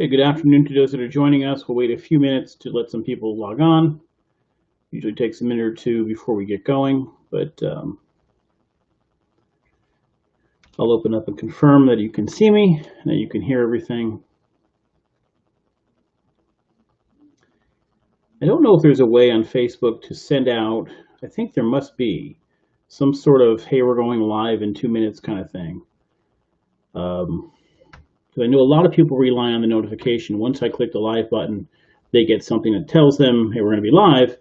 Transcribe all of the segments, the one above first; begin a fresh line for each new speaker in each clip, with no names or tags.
Okay, good afternoon to those that are joining us. We'll wait a few minutes to let some people log on. Usually takes a minute or two before we get going, but I'll open up and confirm that you can see me and that you can hear everything. I don't know if there's a way on Facebook to send out, I think there must be, some sort of, hey, we're going live in 2 minutes kind of thing. Because I know a lot of people rely on the notification. Once I click the live button, they get something that tells them, hey, we're going to be live,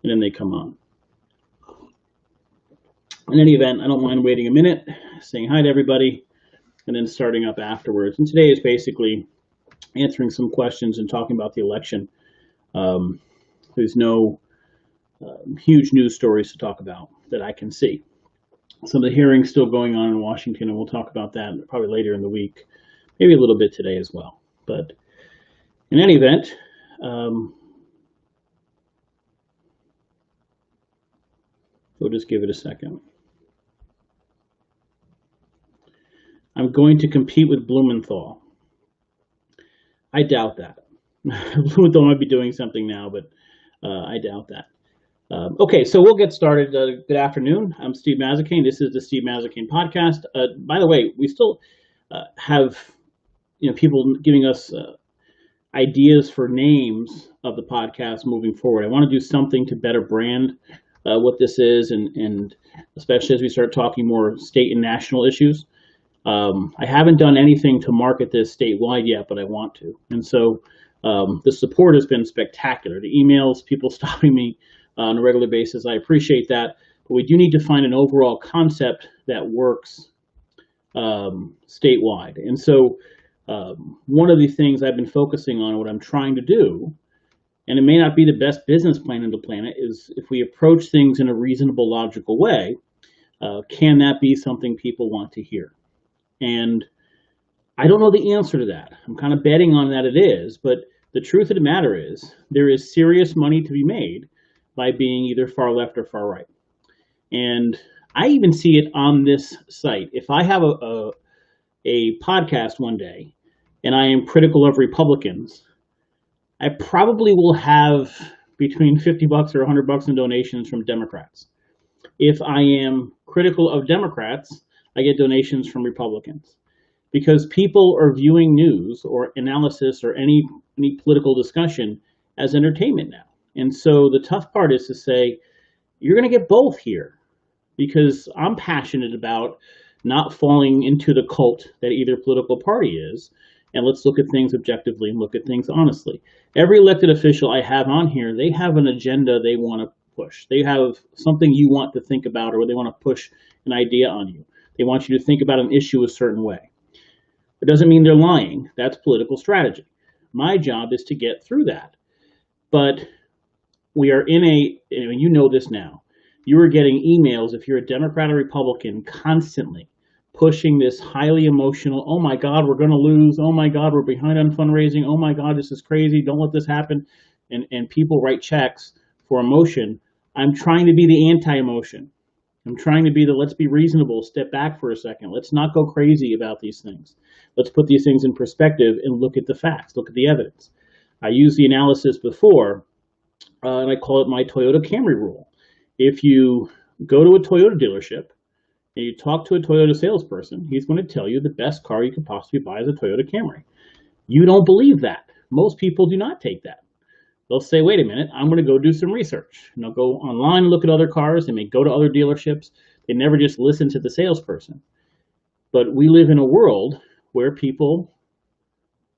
and then they come on. In any event, I don't mind waiting a minute, saying hi to everybody, and then starting up afterwards. And today is basically answering some questions and talking about the election. There's no huge news stories to talk about that I can see. Some of the hearings still going on in Washington, and we'll talk about that probably later in the week, maybe a little bit today as well. But in any event, we'll just give it a second. I'm going to compete with Blumenthal. I doubt that. Blumenthal might be doing something now, but I doubt that. Okay, so we'll get started. Good afternoon. I'm Steve Mazzacane. This is the Steve Mazzacane podcast. By the way, we still have people giving us ideas for names of the podcast moving forward. I want to do something to better brand what this is, and especially as we start talking more state and national issues. I haven't done anything to market this statewide yet, but I want to. And so the support has been spectacular. The emails, people stopping me on a regular basis, I appreciate that. But we do need to find an overall concept that works statewide. And so one of the things I've been focusing on, what I'm trying to do, and it may not be the best business plan on the planet, is if we approach things in a reasonable, logical way, can that be something people want to hear? And I don't know the answer to that. I'm kind of betting on that it is, but the truth of the matter is there is serious money to be made by being either far left or far right. And I even see it on this site. If I have a podcast one day and I am critical of Republicans, I probably will have between $50 or $100 in donations from Democrats. If I am critical of Democrats, I get donations from Republicans, because people are viewing news or analysis or any political discussion as entertainment now. And so the tough part is to say, you're going to get both here, because I'm passionate about not falling into the cult that either political party is. And let's look at things objectively and look at things honestly. Every elected official I have on here, they have an agenda they want to push. They have something you want to think about, or they want to push an idea on you. They want you to think about an issue a certain way. It doesn't mean they're lying. That's political strategy. My job is to get through that. But we are in you know this now, you are getting emails, if you're a Democrat or Republican, constantly pushing this highly emotional, oh my God, we're going to lose. Oh my God, we're behind on fundraising. Oh my God, this is crazy. Don't let this happen. And people write checks for emotion. I'm trying to be the anti-emotion. I'm trying to be the, let's be reasonable, step back for a second. Let's not go crazy about these things. Let's put these things in perspective and look at the facts, look at the evidence. I used the analysis before, and I call it my Toyota Camry rule. If you go to a Toyota dealership and you talk to a Toyota salesperson, he's going to tell you the best car you could possibly buy is a Toyota Camry. You don't believe that. Most people do not take that. They'll say, wait a minute, I'm going to go do some research. And they'll go online and look at other cars. They may go to other dealerships. They never just listen to the salesperson. But we live in a world where people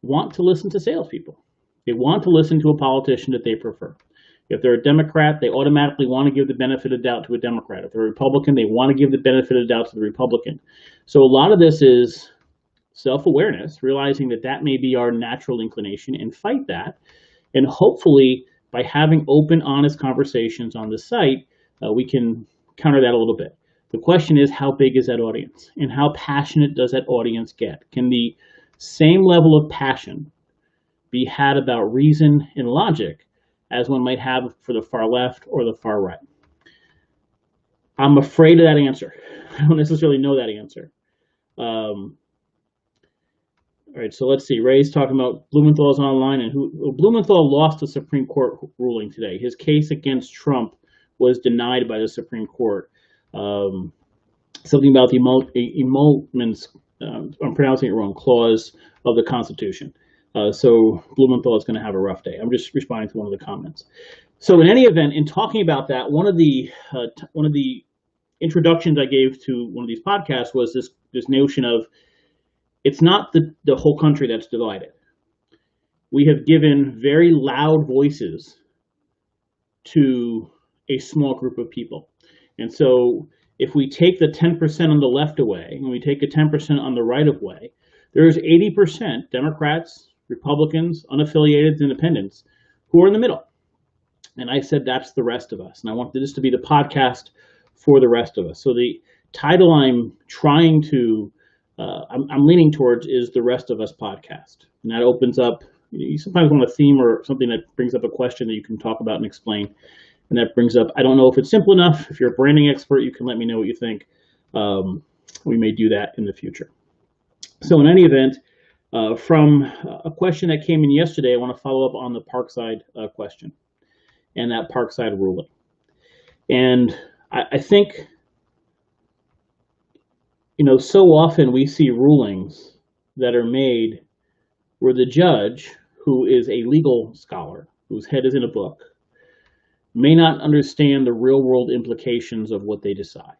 want to listen to salespeople. They want to listen to a politician that they prefer. If they're a Democrat, they automatically want to give the benefit of doubt to a Democrat. If they're a Republican, they want to give the benefit of doubt to the Republican. So a lot of this is self-awareness, realizing that that may be our natural inclination, and fight that. And hopefully, by having open, honest conversations on the site, we can counter that a little bit. The question is, how big is that audience? And how passionate does that audience get? Can the same level of passion be had about reason and logic as one might have for the far left or the far right? I'm afraid of that answer. I don't necessarily know that answer. All right, so let's see. Ray's talking about Blumenthal's online, and Blumenthal lost the Supreme Court ruling today. His case against Trump was denied by the Supreme Court. Something about the emoluments, I'm pronouncing it wrong, clause of the Constitution. So Blumenthal is going to have a rough day. I'm just responding to one of the comments. So in any event, in talking about that, one of the introductions I gave to one of these podcasts was this notion of it's not the whole country that's divided. We have given very loud voices to a small group of people. And so if we take the 10% on the left away and we take a 10% on the right of way, there's 80% Democrats, Republicans, unaffiliated, independents who are in the middle. And I said that's the rest of us. And I want this to be the podcast for the rest of us. So the title I'm trying to I'm leaning towards is the Rest of Us podcast. And that opens up, you sometimes want a theme or something that brings up a question that you can talk about and explain. And that brings up, I don't know if it's simple enough. If you're a branding expert, you can let me know what you think. We may do that in the future. So in any event, from a question that came in yesterday, I want to follow up on the Parkside question and that Parkside ruling. And I think, so often we see rulings that are made where the judge, who is a legal scholar, whose head is in a book, may not understand the real world implications of what they decide.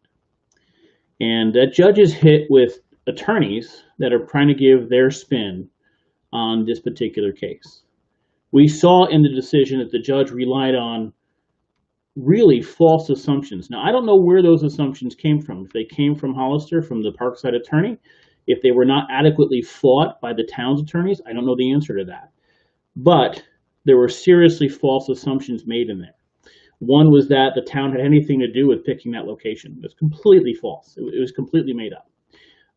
And that judge is hit with attorneys that are trying to give their spin on this particular case. We saw in the decision that the judge relied on really false assumptions. Now, I don't know where those assumptions came from. If they came from Hollister, from the Parkside attorney, if they were not adequately fought by the town's attorneys, I don't know the answer to that. But there were seriously false assumptions made in there. One was that the town had anything to do with picking that location. It was completely false. It was completely made up.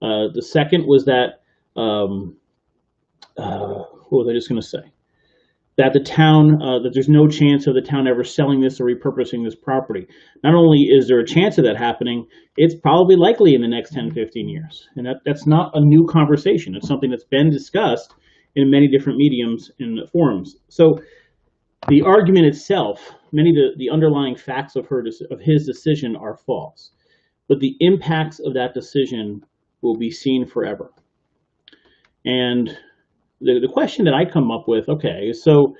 The second was that, what was I just going to say? That the town, that there's no chance of the town ever selling this or repurposing this property. Not only is there a chance of that happening, it's probably likely in the next 10, 15 years. And that's not a new conversation. It's something that's been discussed in many different mediums and forums. So the argument itself, many of the underlying facts of his decision are false. But the impacts of that decision will be seen forever. And the question that I come up with, okay, so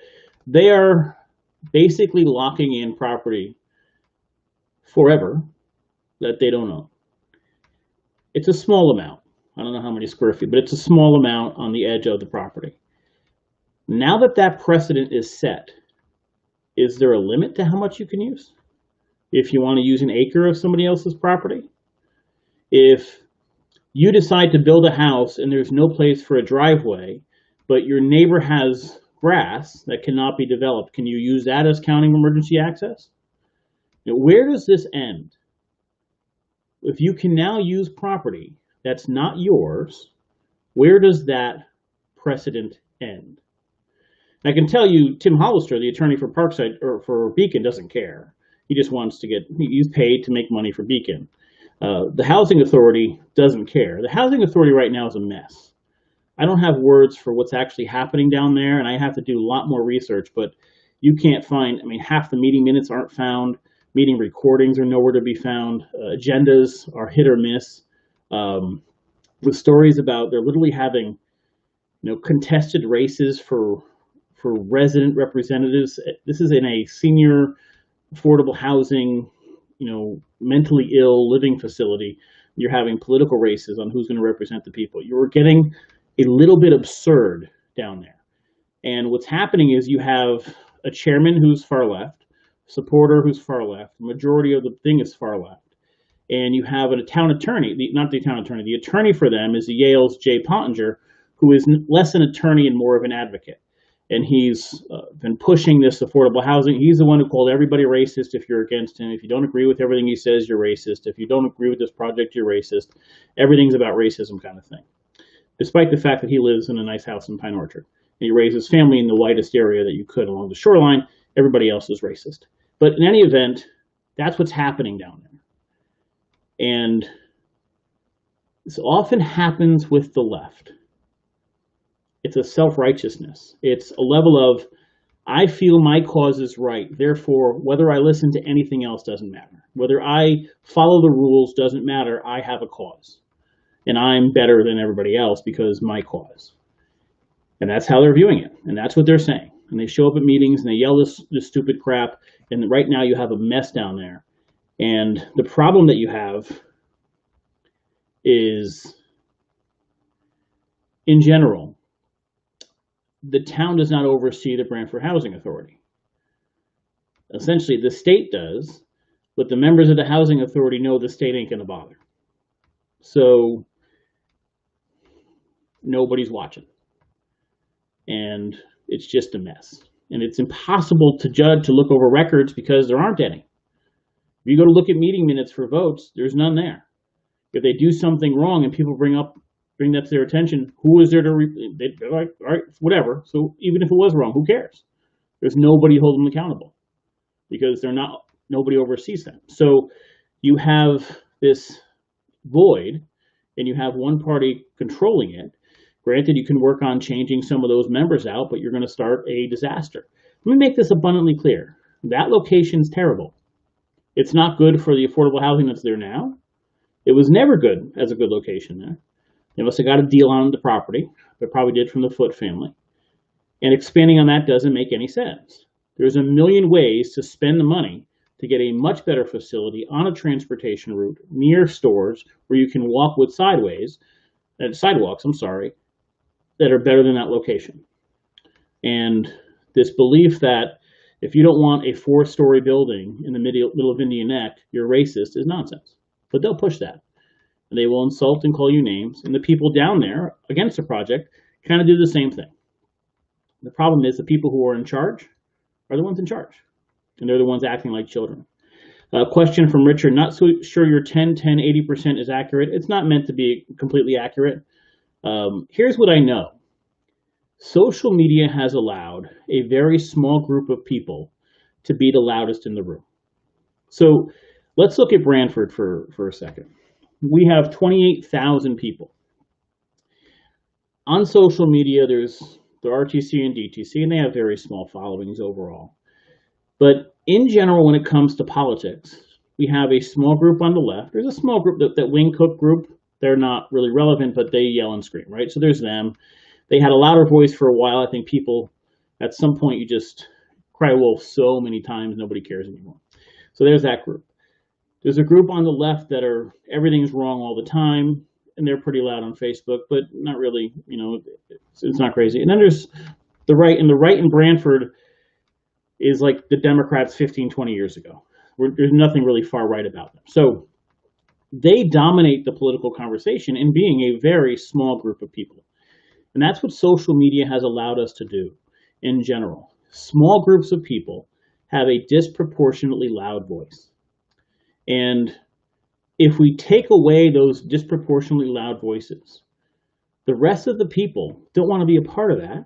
they are basically locking in property forever that they don't own. It's a small amount. I don't know how many square feet, but it's a small amount on the edge of the property. Now that that precedent is set, is there a limit to how much you can use? If you want to use an acre of somebody else's property? If you decide to build a house and there's no place for a driveway, but your neighbor has grass that cannot be developed, can you use that as counting emergency access? Where does this end? If you can now use property that's not yours, where does that precedent end? And I can tell you, Tim Hollister, the attorney for Parkside or for Beacon, doesn't care. He just wants to he's paid to make money for Beacon. The Housing Authority doesn't care. The Housing Authority right now is a mess. I don't have words for what's actually happening down there, and I have to do a lot more research, but you can't find, half the meeting minutes aren't found, meeting recordings are nowhere to be found, agendas are hit or miss, with stories about they're literally having, contested races for resident representatives. This is in a senior affordable housing, mentally ill living facility. You're having political races on who's going to represent the people. You're getting a little bit absurd down there. And what's happening is you have a chairman who's far left, supporter who's far left, the majority of the thing is far left. And you have a town attorney, the attorney for them is the Yale's Jay Pottinger, who is less an attorney and more of an advocate. And he's been pushing this affordable housing. He's the one who called everybody racist if you're against him. If you don't agree with everything he says, you're racist. If you don't agree with this project, you're racist. Everything's about racism kind of thing. Despite the fact that he lives in a nice house in Pine Orchard. And he raised his family in the whitest area that you could along the shoreline. Everybody else is racist. But in any event, that's what's happening down there. And this often happens with the left. It's a self-righteousness. It's a level of, I feel my cause is right. Therefore, whether I listen to anything else doesn't matter. Whether I follow the rules doesn't matter. I have a cause. And I'm better than everybody else because my cause. And that's how they're viewing it. And that's what they're saying. And they show up at meetings and they yell this stupid crap. And right now you have a mess down there. And the problem that you have is, in general, the town does not oversee the Brantford Housing Authority. Essentially, the state does, but the members of the Housing Authority know the state ain't going to bother. So nobody's watching. And it's just a mess. And it's impossible to judge, to look over records because there aren't any. If you go to look at meeting minutes for votes, there's none there. If they do something wrong and people bring that to their attention, who is there to, they're like, all right, whatever. So even if it was wrong, who cares? There's nobody holding them accountable because nobody oversees them. So you have this void and you have one party controlling it. Granted, you can work on changing some of those members out, but you're going to start a disaster. Let me make this abundantly clear. That location's terrible. It's not good for the affordable housing that's there now. It was never good as a good location there. They must have got a deal on the property. They probably did from the Foote family. And expanding on that doesn't make any sense. There's a million ways to spend the money to get a much better facility on a transportation route near stores where you can walk with sidewalks, that are better than that location. And this belief that if you don't want a 4-story building in the middle of Indian Neck, you're racist is nonsense. But they'll push that. And they will insult and call you names. And the people down there against the project kind of do the same thing. The problem is the people who are in charge are the ones in charge. And they're the ones acting like children. Question from Richard, not so sure your 10, 80% is accurate. It's not meant to be completely accurate. Here's what I know. Social media has allowed a very small group of people to be the loudest in the room. So let's look at Brantford for a second. We have 28,000 people. On social media, there's the RTC and DTC, and they have very small followings overall. But in general, when it comes to politics, we have a small group on the left. There's a small group, that Wayne Cook group. They're not really relevant, but they yell and scream, right? So there's them. They had a louder voice for a while. I think people, at some point, you just cry wolf so many times, nobody cares anymore. So there's that group. There's a group on the left that are, everything's wrong all the time, and they're pretty loud on Facebook, but not really, it's not crazy. And then there's the right, and the right in Brantford is like the Democrats 15, 20 years ago. There's nothing really far right about them. So they dominate the political conversation in being a very small group of people. And that's what social media has allowed us to do in general. Small groups of people have a disproportionately loud voice. And if we take away those disproportionately loud voices, the rest of the people don't want to be a part of that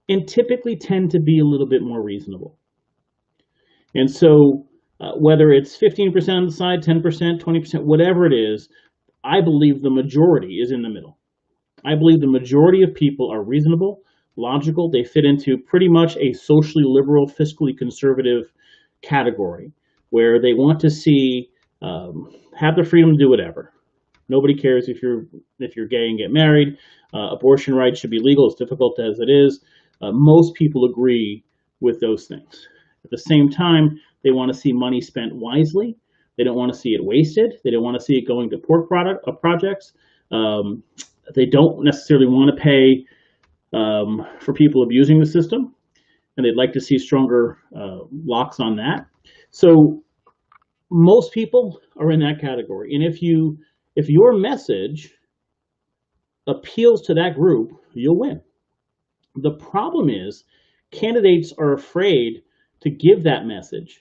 and typically tend to be a little bit more reasonable. And so whether it's 15% on the side, 10%, 20%, whatever it is, I believe the majority is in the middle. I believe the majority of people are reasonable, logical. They fit into pretty much a socially liberal, fiscally conservative category where they want to see, have the freedom to do whatever. Nobody cares if you're gay and get married. Abortion rights should be legal, as difficult as it is. Most people agree with those things. At the same time, they want to see money spent wisely. They don't want to see it wasted. They don't want to see it going to poor projects. They don't necessarily want to pay for people abusing the system, and they'd like to see stronger locks on that. So most people are in that category. And if your message appeals to that group, you'll win. The problem is candidates are afraid to give that message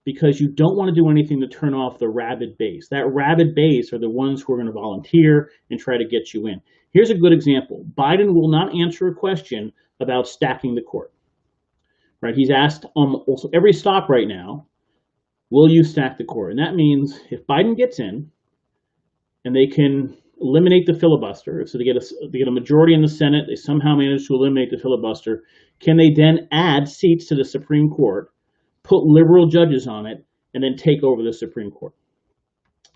because you don't want to do anything to turn off the rabid base. That rabid base are the ones who are going to volunteer and try to get you in. Here's a good example. Biden will not answer a question about stacking the court. Right? He's asked almost every stop right now, will you stack the court? And that means if Biden gets in and they can eliminate the filibuster. So they get a majority in the Senate, they somehow manage to eliminate the filibuster. Can they then add seats to the Supreme Court, put liberal judges on it, and then take over the Supreme Court?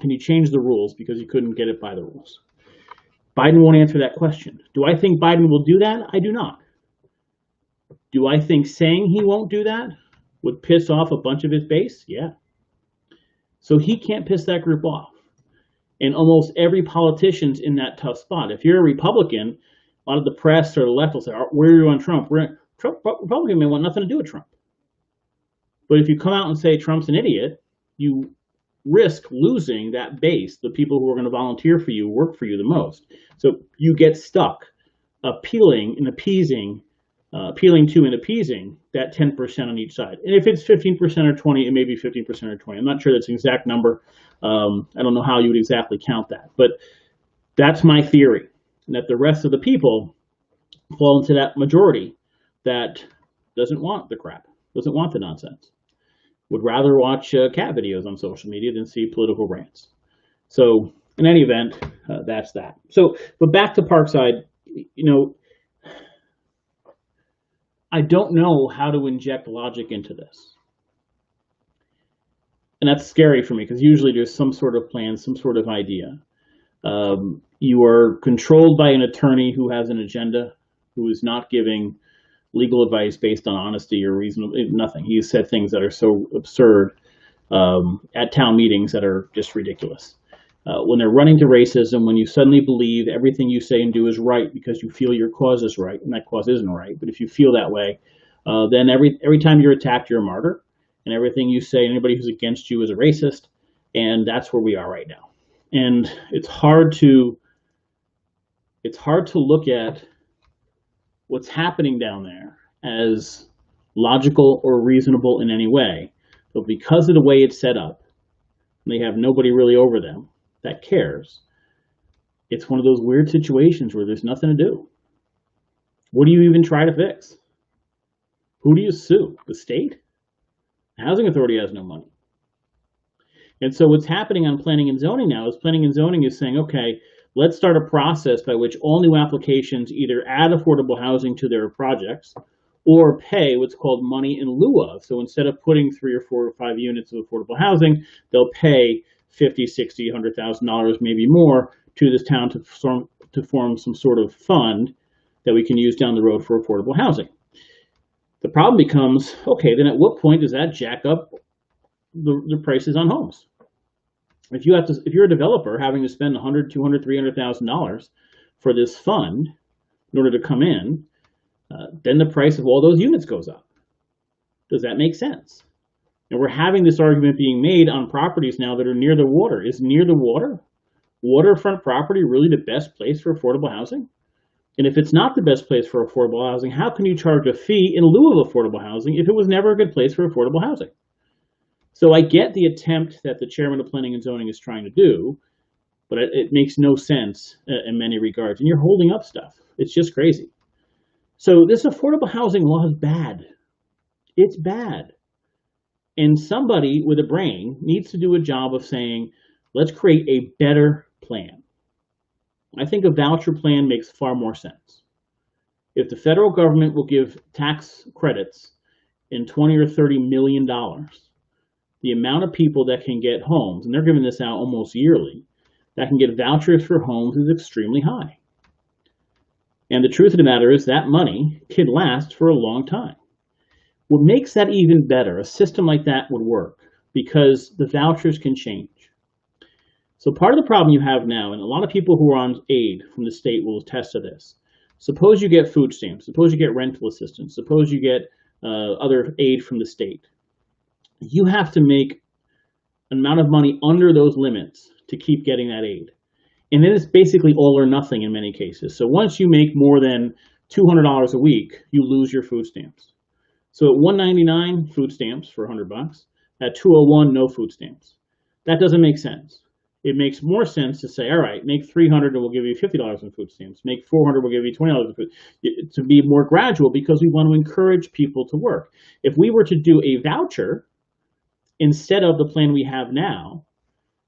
Can you change the rules because you couldn't get it by the rules? Biden won't answer that question. Do I think Biden will do that? I do not. Do I think saying he won't do that would piss off a bunch of his base? Yeah. So he can't piss that group off. And almost every politician's in that tough spot. If you're a Republican, a lot of the press or the left will say, where are you on Trump? Republican may want nothing to do with Trump. But if you come out and say Trump's an idiot, you risk losing that base, the people who are going to volunteer for you, work for you the most. So you get stuck appealing to and appeasing that 10% on each side. And if it's 15% or 20, it may be 15% or 20. I'm not sure that's the exact number. I don't know how you would exactly count that, but that's my theory, that the rest of the people fall into that majority that doesn't want the crap, doesn't want the nonsense, would rather watch cat videos on social media than see political rants. So in any event, that's that. So, but back to Parkside, I don't know how to inject logic into this. And that's scary for me because usually there's some sort of plan, some sort of idea. You are controlled by an attorney who has an agenda, who is not giving legal advice based on honesty or reasonable, nothing. He has said things that are so absurd at town meetings that are just ridiculous. When they're running to racism, when you suddenly believe everything you say and do is right because you feel your cause is right, and that cause isn't right, but if you feel that way, then every time you're attacked, you're a martyr, and everything you say, anybody who's against you is a racist, and that's where we are right now. And it's hard to look at what's happening down there as logical or reasonable in any way, but because of the way it's set up, and they have nobody really over them that cares, it's one of those weird situations where there's nothing to do. What do you even try to fix? Who do you sue? The state? The housing authority has no money. And so what's happening on planning and zoning now is planning and zoning is saying, okay, let's start a process by which all new applications either add affordable housing to their projects or pay what's called money in lieu of. So instead of putting 3 or 4 or 5 units of affordable housing, they'll pay $50,000, $60,000, $100,000, maybe more to this town to form some sort of fund that we can use down the road for affordable housing. The problem becomes, okay, then at what point does that jack up the prices on homes? If you're a developer having to spend $100,000, $200,000, $300,000 for this fund in order to come in, then the price of all those units goes up. Does that make sense? And we're having this argument being made on properties now that are near the water. Is near the waterfront property really the best place for affordable housing? And if it's not the best place for affordable housing, how can you charge a fee in lieu of affordable housing if it was never a good place for affordable housing? So I get the attempt that the chairman of planning and zoning is trying to do, but it makes no sense in many regards. And you're holding up stuff. It's just crazy. So this affordable housing law is bad. It's bad. And somebody with a brain needs to do a job of saying, let's create a better plan. I think a voucher plan makes far more sense. If the federal government will give tax credits in $20 or $30 million, the amount of people that can get homes, and they're giving this out almost yearly, that can get vouchers for homes is extremely high. And the truth of the matter is that money can last for a long time. What makes that even better, a system like that would work, because the vouchers can change. So part of the problem you have now, and a lot of people who are on aid from the state will attest to this. Suppose you get food stamps, suppose you get rental assistance, suppose you get other aid from the state. You have to make an amount of money under those limits to keep getting that aid. And then it's basically all or nothing in many cases. So once you make more than $200 a week, you lose your food stamps. So at $199, food stamps for $100. At $201, no food stamps. That doesn't make sense. It makes more sense to say, all right, make $300 and we'll give you $50 in food stamps. Make $400, we'll give you $20 in food. To be more gradual, because we want to encourage people to work. If we were to do a voucher instead of the plan we have now,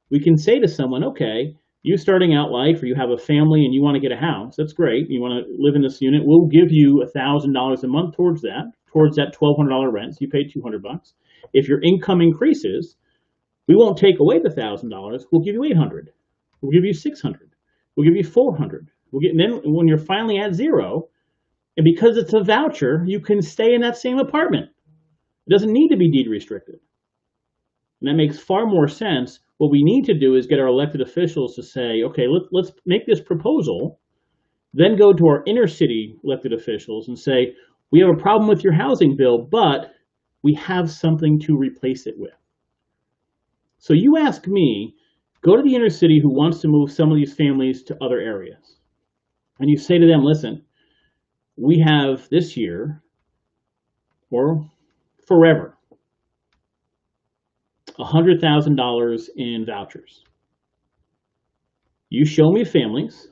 we can say to someone, okay, You starting out life, or you have a family and you want to get a house, that's great. You want to live in this unit, we'll give you $1,000 a month towards that $1,200 rent. So you pay $200. If your income increases, we won't take away the $1,000. We'll give you $800. We'll give you $600. We'll give you $400. And then when you're finally at zero, and because it's a voucher, you can stay in that same apartment. It doesn't need to be deed restricted. And that makes far more sense. What we need to do is get our elected officials to say, okay, let's make this proposal, then go to our inner city elected officials and say, we have a problem with your housing bill, but we have something to replace it with. So you ask me, go to the inner city who wants to move some of these families to other areas. And you say to them, listen, we have this year, or forever, $100,000 in vouchers. You show me families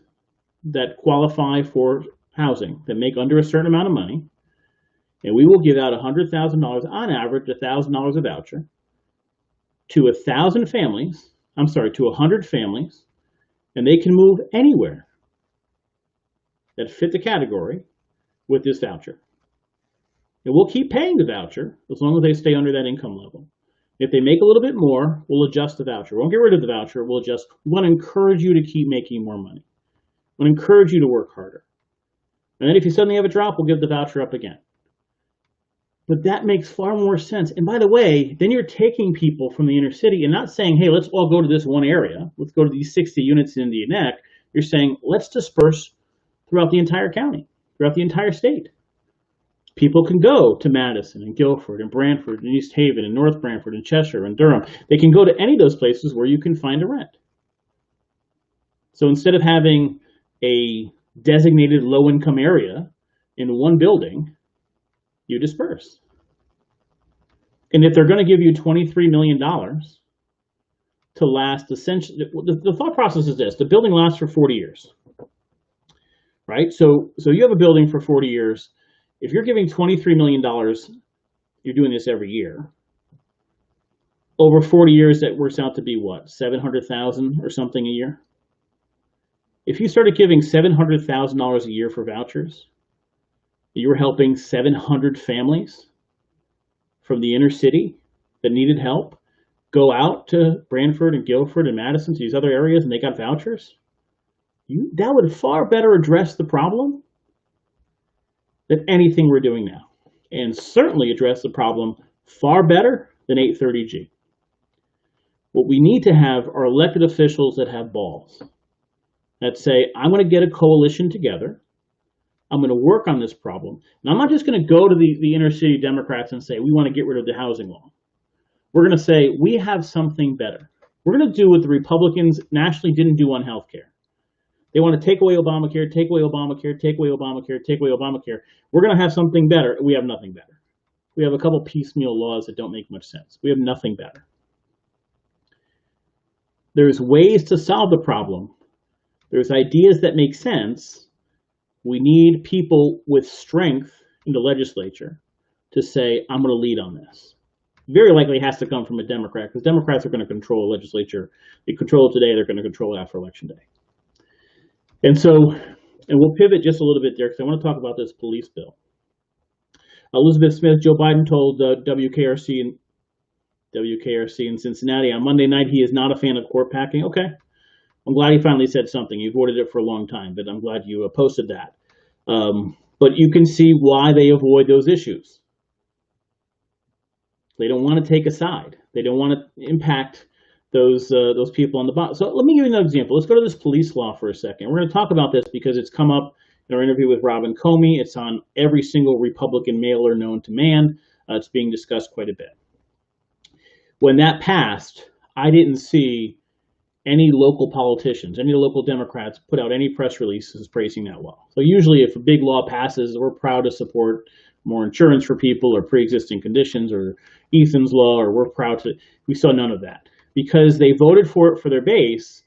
that qualify for housing, that make under a certain amount of money, and we will give out $100,000, on average, $1,000 a voucher, to 1,000 families, to 100 families, and they can move anywhere that fit the category with this voucher. And we'll keep paying the voucher as long as they stay under that income level. If they make a little bit more, we'll adjust the voucher. We won't get rid of the voucher, we'll adjust. We want to encourage you to keep making more money. We want to encourage you to work harder. And then if you suddenly have a drop, we'll give the voucher up again. But that makes far more sense. And by the way, then you're taking people from the inner city and not saying, hey, let's all go to this one area. Let's go to these 60 units in Indian Neck. You're saying, let's disperse throughout the entire county, throughout the entire state. People can go to Madison and Guilford and Brantford and East Haven and North Brantford and Cheshire and Durham. They can go to any of those places where you can find a rent. So instead of having a designated low-income area in one building, you disperse. And if they're going to give you $23 million to last, essentially, the thought process is this: the building lasts for 40 years, right? So you have a building for 40 years. If you're giving $23 million, you're doing this every year. Over 40 years, that works out to be what, $700,000 or something a year? If you started giving $700,000 a year for vouchers, you were helping 700 families from the inner city that needed help go out to Brantford and Guilford and Madison, to these other areas, and they got vouchers. That would far better address the problem than anything we're doing now, and certainly address the problem far better than 830G. What we need to have are elected officials that have balls, that say, I'm going to get a coalition together, I'm going to work on this problem, and I'm not just going to go to the inner city Democrats and say, we want to get rid of the housing law. We're going to say, we have something better. We're going to do what the Republicans nationally didn't do on health care. They want to take away Obamacare, take away Obamacare, take away Obamacare, take away Obamacare. We're going to have something better. We have nothing better. We have a couple piecemeal laws that don't make much sense. We have nothing better. There's ways to solve the problem. There's ideas that make sense. We need people with strength in the legislature to say, I'm going to lead on this. Very likely has to come from a Democrat, because Democrats are going to control the legislature. They control it today, they're going to control it after Election Day. And we'll pivot just a little bit there, because I want to talk about this police bill. Elizabeth Smith, Joe Biden told WKRC in Cincinnati on Monday night he is not a fan of court packing. Okay, I'm glad he finally said something. You've avoided it for a long time, but I'm glad you posted that. But you can see why they avoid those issues. They don't want to take a side. They don't want to impact those people on the bottom. So let me give you another example. Let's go to this police law for a second. We're going to talk about this because it's come up in our interview with Robin Comey. It's on every single Republican mailer known to man. It's being discussed quite a bit. When that passed, I didn't see any local politicians, any local Democrats put out any press releases praising that law. So usually if a big law passes, we're proud to support more insurance for people or pre-existing conditions or Ethan's law, or we're proud to, we saw none of that because they voted for it for their base,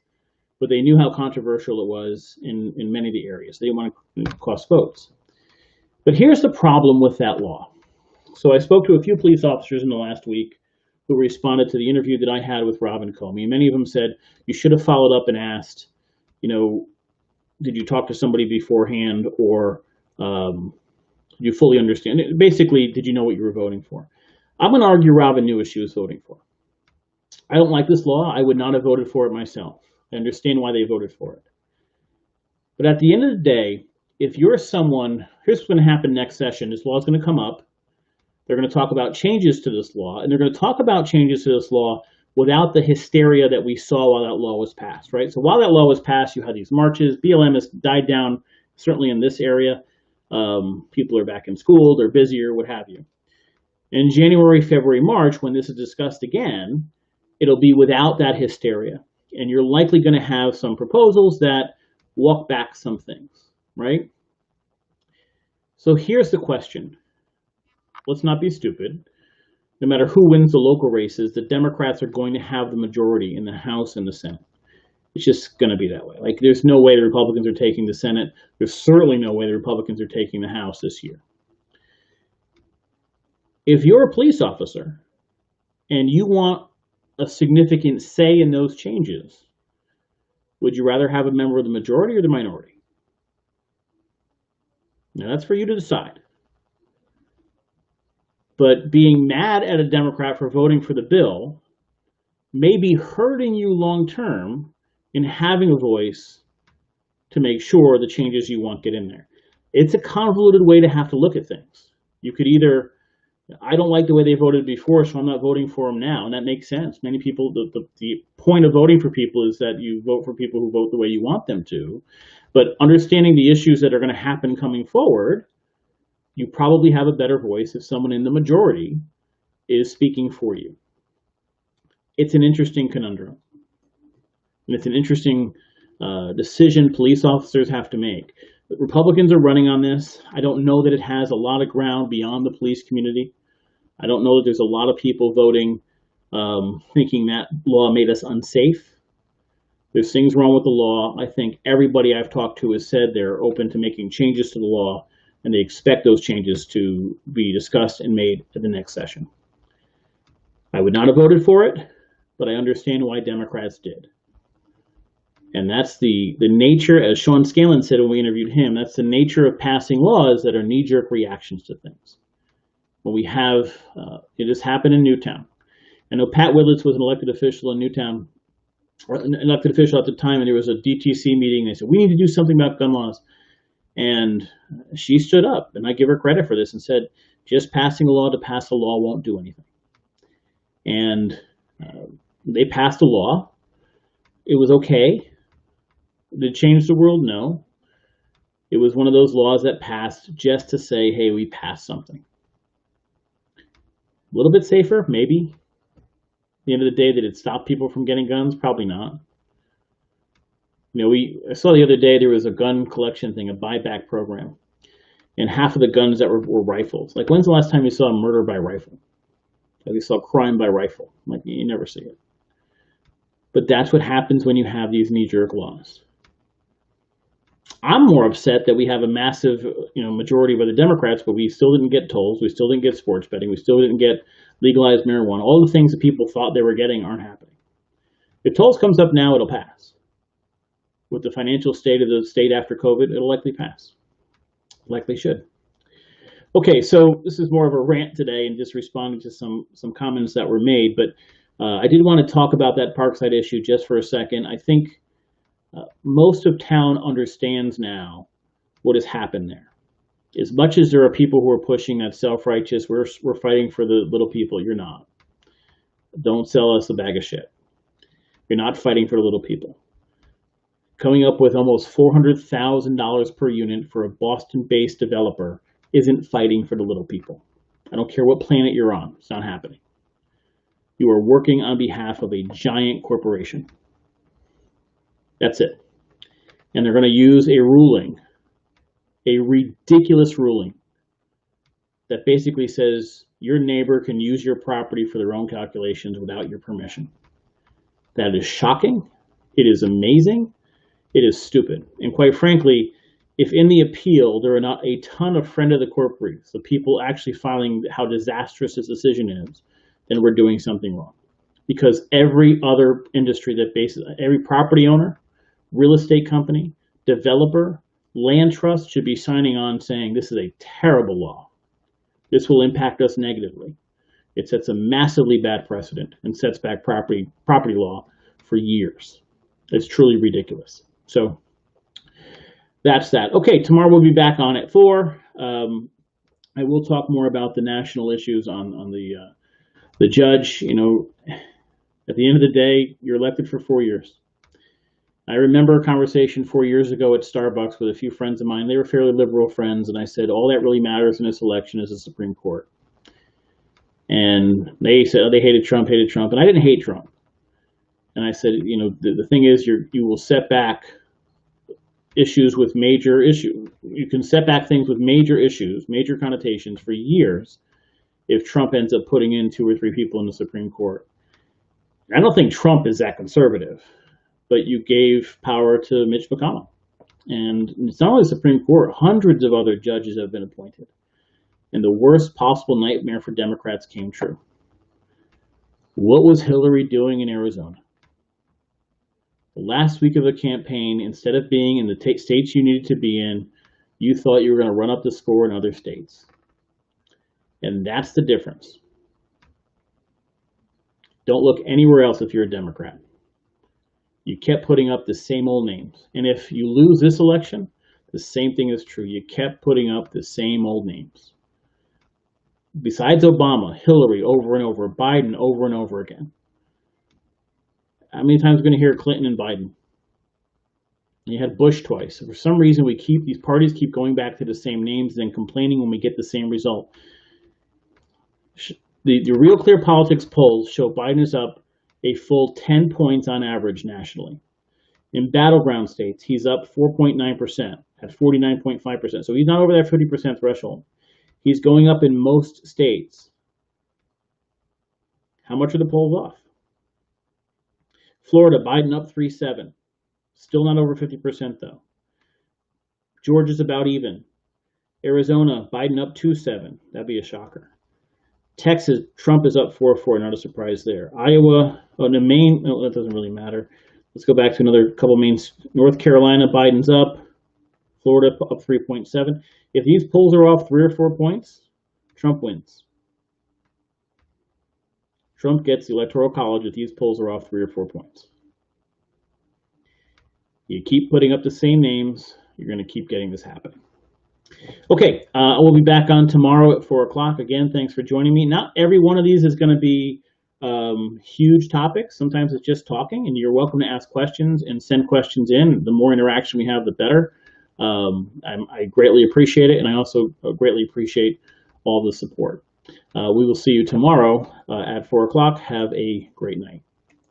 but they knew how controversial it was in many of the areas. They didn't want to cost votes. But here's the problem with that law. So I spoke to a few police officers in the last week who responded to the interview that I had with Robin Comey. Many of them said, you should have followed up and asked, you know, did you talk to somebody beforehand, or do you fully understand it? Basically, did you know what you were voting for? I'm going to argue Robin knew what she was voting for. I don't like this law. I would not have voted for it myself. I understand why they voted for it. But at the end of the day, if you're someone, here's what's going to happen next session. This law is going to come up. They're going to talk about changes to this law, and they're going to talk about changes to this law without the hysteria that we saw while that law was passed, right? So while that law was passed, you had these marches. BLM has died down, certainly in this area. People are back in school, they're busier, what have you. In January, February, March, when this is discussed again, it'll be without that hysteria. And you're likely going to have some proposals that walk back some things, right? So here's the question. Let's not be stupid. No matter who wins the local races, the Democrats are going to have the majority in the House and the Senate. It's just going to be that way. Like, there's no way the Republicans are taking the Senate. There's certainly no way the Republicans are taking the House this year. If you're a police officer and you want a significant say in those changes, would you rather have a member of the majority or the minority? Now, that's for you to decide. But being mad at a Democrat for voting for the bill may be hurting you long term in having a voice to make sure the changes you want get in there. It's a convoluted way to have to look at things. You could either, I don't like the way they voted before, so I'm not voting for them now, and that makes sense. Many people, the point of voting for people is that you vote for people who vote the way you want them to. But understanding the issues that are going to happen coming forward, you probably have a better voice if someone in the majority is speaking for you. It's an interesting conundrum. And it's an interesting decision police officers have to make. The Republicans are running on this. I don't know that it has a lot of ground beyond the police community. I don't know that there's a lot of people voting thinking that law made us unsafe. There's things wrong with the law. I think everybody I've talked to has said they're open to making changes to the law, and they expect those changes to be discussed and made at the next session. I would not have voted for it, but I understand why Democrats did. And that's the nature, as Sean Scanlon said when we interviewed him, that's the nature of passing laws that are knee-jerk reactions to things. When we have, it has happened in Newtown. I know Pat Widlitz was an elected official in Newtown, or an elected official at the time, and there was a DTC meeting. They said, we need to do something about gun laws. And she stood up, and I give her credit for this, and said, just passing a law to pass a law won't do anything. And they passed a law. It was okay. Did it change the world? No. It was one of those laws that passed just to say, hey, we passed something. A little bit safer, maybe. At the end of the day, did it stop people from getting guns? Probably not. You know, I saw the other day there was a gun collection thing, a buyback program, and half of the guns that were rifles. Like, when's the last time you saw a murder by rifle? Like, you saw crime by rifle. Like, you never see it. But that's what happens when you have these knee-jerk laws. I'm more upset that we have a massive, majority by the Democrats, but we still didn't get tolls, we still didn't get sports betting, we still didn't get legalized marijuana. All the things that people thought they were getting aren't happening. If tolls comes up now, it'll pass. With the financial state of the state after COVID, it'll likely pass. Likely should. Okay, so this is more of a rant today and just responding to some comments that were made, but I did want to talk about that Parkside issue just for a second. I think most of town understands now what has happened there. As much as there are people who are pushing that self-righteous, we're fighting for the little people, you're not. Don't sell us a bag of shit. You're not fighting for the little people. Coming up with almost $400,000 per unit for a Boston-based developer isn't fighting for the little people. I don't care what planet you're on, it's not happening. You are working on behalf of a giant corporation. That's it. And they're going to use a ruling, a ridiculous ruling, that basically says your neighbor can use your property for their own calculations without your permission. That is shocking. It is amazing. It is stupid. And quite frankly, if in the appeal there are not a ton of friend of the corporates, the people actually filing how disastrous this decision is, then we're doing something wrong. Because every other industry that bases, every property owner real estate company, developer, land trust should be signing on saying this is a terrible law. This will impact us negatively. It sets a massively bad precedent and sets back property law for years. It's truly ridiculous. So that's that. Okay, tomorrow we'll be back on at 4. I will talk more about the national issues on the judge. You know, at the end of the day, you're elected for 4 years. I remember a conversation 4 years ago at Starbucks with a few friends of mine. They were fairly liberal friends, and I said, all that really matters in this election is the Supreme Court. And they said, oh, they hated Trump, and I didn't hate Trump. And I said, you know, the thing is, you will set back issues with major issues. You can set back things with major issues, major connotations for years if Trump ends up putting in 2 or 3 people in the Supreme Court. I don't think Trump is that conservative, but you gave power to Mitch McConnell. And it's not only the Supreme Court, hundreds of other judges have been appointed. And the worst possible nightmare for Democrats came true. What was Hillary doing in Arizona? The last week of the campaign, instead of being in the states you needed to be in, you thought you were going to run up the score in other states. And that's the difference. Don't look anywhere else if you're a Democrat. You kept putting up the same old names. And if you lose this election, the same thing is true. You kept putting up the same old names. Besides Obama, Hillary over and over, Biden over and over again. How many times are we going to hear Clinton and Biden? You had Bush twice. For some reason, these parties keep going back to the same names and then complaining when we get the same result. The Real Clear Politics polls show Biden is up a full 10 points on average nationally. In battleground states, he's up 4.9% at 49.5%. So he's not over that 50% threshold. He's going up in most states. How much are the polls off? Florida, Biden up 3.7. Still not over 50% though. Georgia's about even. Arizona, Biden up 2.7. That'd be a shocker. Texas, Trump is up 4.4. Not a surprise there. Iowa, Maine, no, that doesn't really matter. Let's go back to another couple mains. North Carolina, Biden's up. Florida up 3.7. If these polls are off 3 or 4 points, Trump wins. Trump gets the Electoral College if these polls are off 3 or 4 points. You keep putting up the same names, you're going to keep getting this happening. Okay, we'll be back on tomorrow at 4 o'clock. Again, thanks for joining me. Not every one of these is going to be huge topics. Sometimes it's just talking, and you're welcome to ask questions and send questions in. The more interaction we have, the better. I greatly appreciate it, and I also greatly appreciate all the support. We will see you tomorrow at 4 o'clock. Have a great night.